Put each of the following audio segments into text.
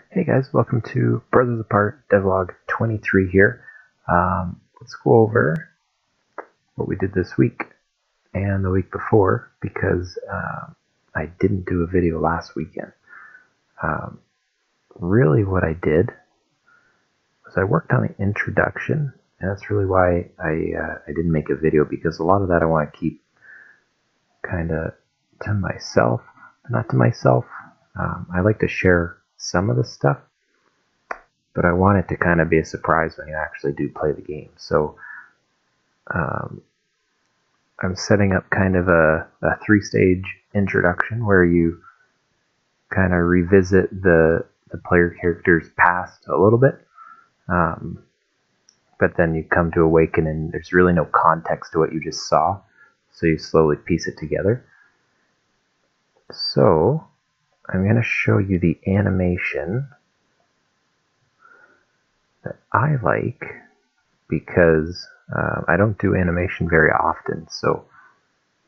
Hey guys, welcome to Brothers Apart Devlog 23 here. Let's go over what we did this week and the week before because I didn't do a video last weekend. Really what I did was I worked on the introduction, and that's really why I didn't make a video, because a lot of that I want to keep kind of to myself, not to myself. I like to share some of the stuff, but I want it to kind of be a surprise when you actually do play the game. So I'm setting up kind of a three-stage introduction where you kind of revisit the player character's past a little bit, but then you come to awaken and there's really no context to what you just saw, so you slowly piece it together. So I'm going to show you the animation that I like, because I don't do animation very often, so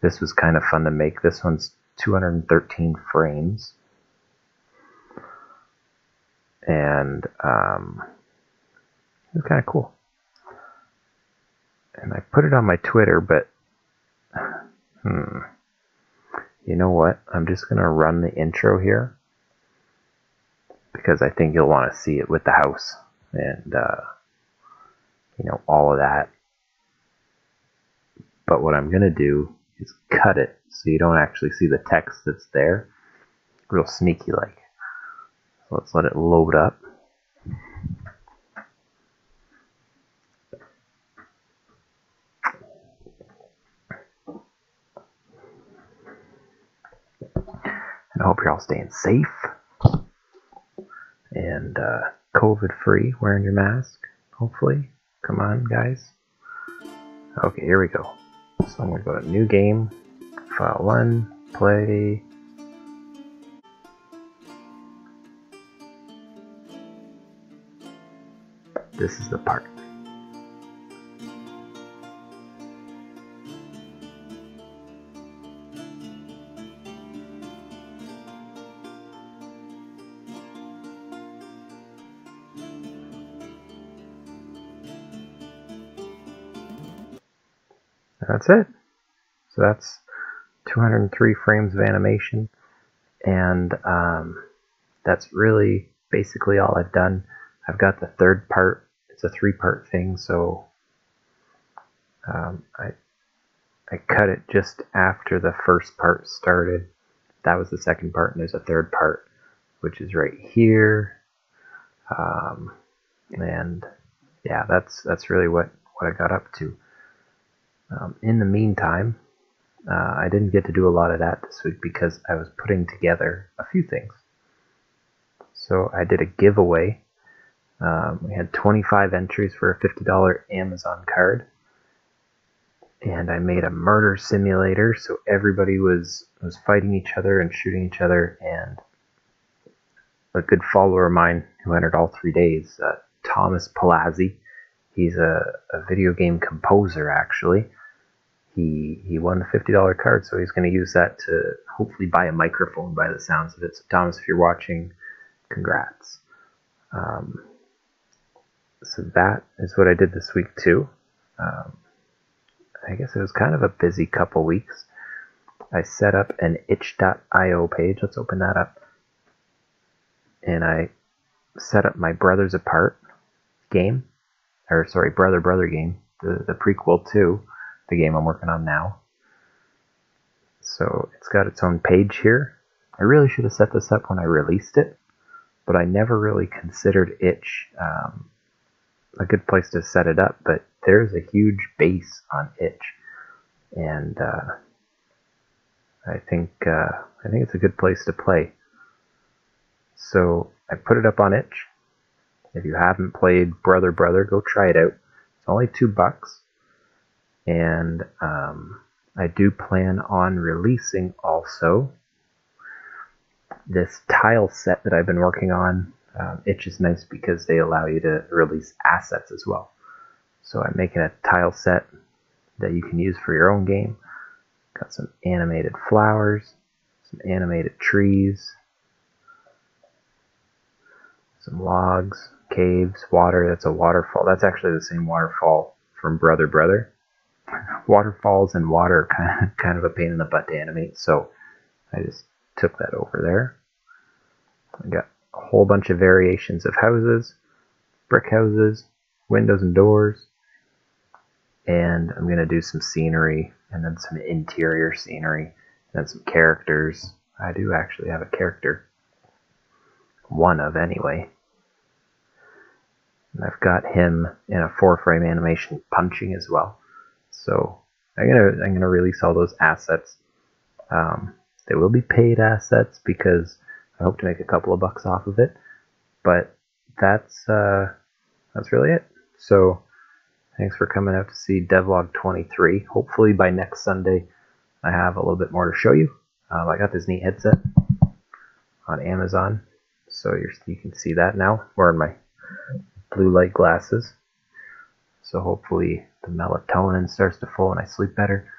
this was kind of fun to make. This one's 213 frames, and it's kind of cool. And I put it on my Twitter, but you know what? I'm just going to run the intro here, because I think you'll want to see it with the house and all of that. But what I'm going to do is cut it so you don't actually see the text that's there. Real sneaky like. So let's let it load up. And I hope you're all staying safe and COVID free, wearing your mask, hopefully. Come on, guys. Okay, here we go. So I'm going to go to new game, file 1, play. This is the part. That's it. So that's 203 frames of animation, and that's really basically all I've done. I've got the third part. It's a 3-part thing, so I cut it just after the first part started. That was the second part, and there's a third part, which is right here. And yeah, that's really what I got up to. In the meantime, I didn't get to do a lot of that this week because I was putting together a few things. So I did a giveaway. We had 25 entries for a $50 Amazon card. And I made a murder simulator, so everybody was fighting each other and shooting each other. And a good follower of mine who entered all 3 days, Thomas Palazzi, he's a video game composer, actually. He won the $50 card, so he's going to use that to hopefully buy a microphone by the sounds of it. So Thomas, if you're watching, congrats. So that is what I did this week too. I guess it was kind of a busy couple weeks. I set up an itch.io page. Let's open that up. And I set up my Brothers Apart game. Or sorry, Brother game. The prequel to the game I'm working on now. So it's got its own page here. I really should have set this up when I released it, but I never really considered itch a good place to set it up. But there's a huge base on itch, and I think it's a good place to play. So I put it up on itch. If you haven't played Brother, go try it out. It's only $2, and I do plan on releasing also this tile set that I've been working on. Itch is nice because they allow you to release assets as well. So I'm making a tile set that you can use for your own game. Got some animated flowers, some animated trees, Some logs, caves, water. That's a waterfall. That's actually the same waterfall from Brother Brother. Waterfalls and water are kind of a pain in the butt to animate, so I just took that over there. I got a whole bunch of variations of houses, brick houses, windows and doors, and I'm going to do some scenery and then some interior scenery and then some characters. I do actually have a character. One of, anyway. And I've got him in a 4-frame animation punching as well. So I'm gonna release all those assets. They will be paid assets because I hope to make a couple of bucks off of it. But that's really it. So thanks for coming out to see Devlog 23. Hopefully by next Sunday I have a little bit more to show you. I got this neat headset on Amazon, so you can see that now. Wearing my blue light glasses, so hopefully the melatonin starts to flow and I sleep better.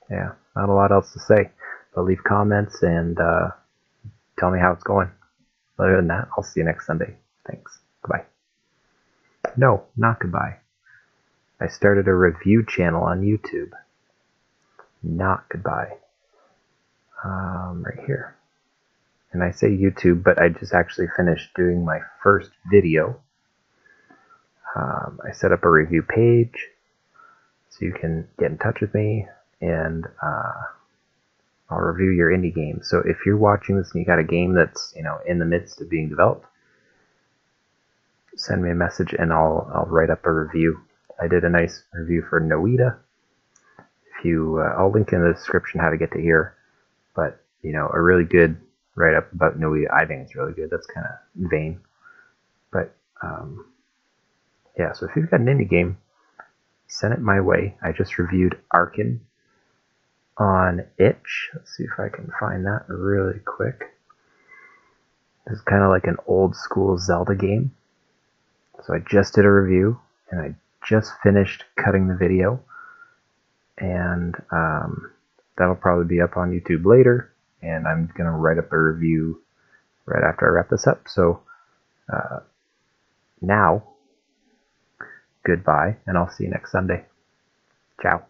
Yeah, not a lot else to say, but leave comments and tell me how it's going. Other than that, I'll see you next Sunday. Thanks. Goodbye. No, not goodbye. I started a review channel on YouTube. Not goodbye. Right here. And I say YouTube, but I just actually finished doing my first video. I set up a review page so you can get in touch with me, and I'll review your indie game. So if you're watching this and you got a game that's in the midst of being developed, send me a message and I'll write up a review. I did a nice review for Noita. I'll link in the description how to get to here, but a really good write-up about Noita. I think it's really good. That's kind of vain, but yeah. So if you've got an indie game, send it my way. I just reviewed Arken on itch. Let's see if I can find that really quick. This is kind of like an old school Zelda game. So I just did a review and I just finished cutting the video, and that'll probably be up on YouTube later, and I'm gonna write up a review right after I wrap this up. So now goodbye, and I'll see you next Sunday. Ciao.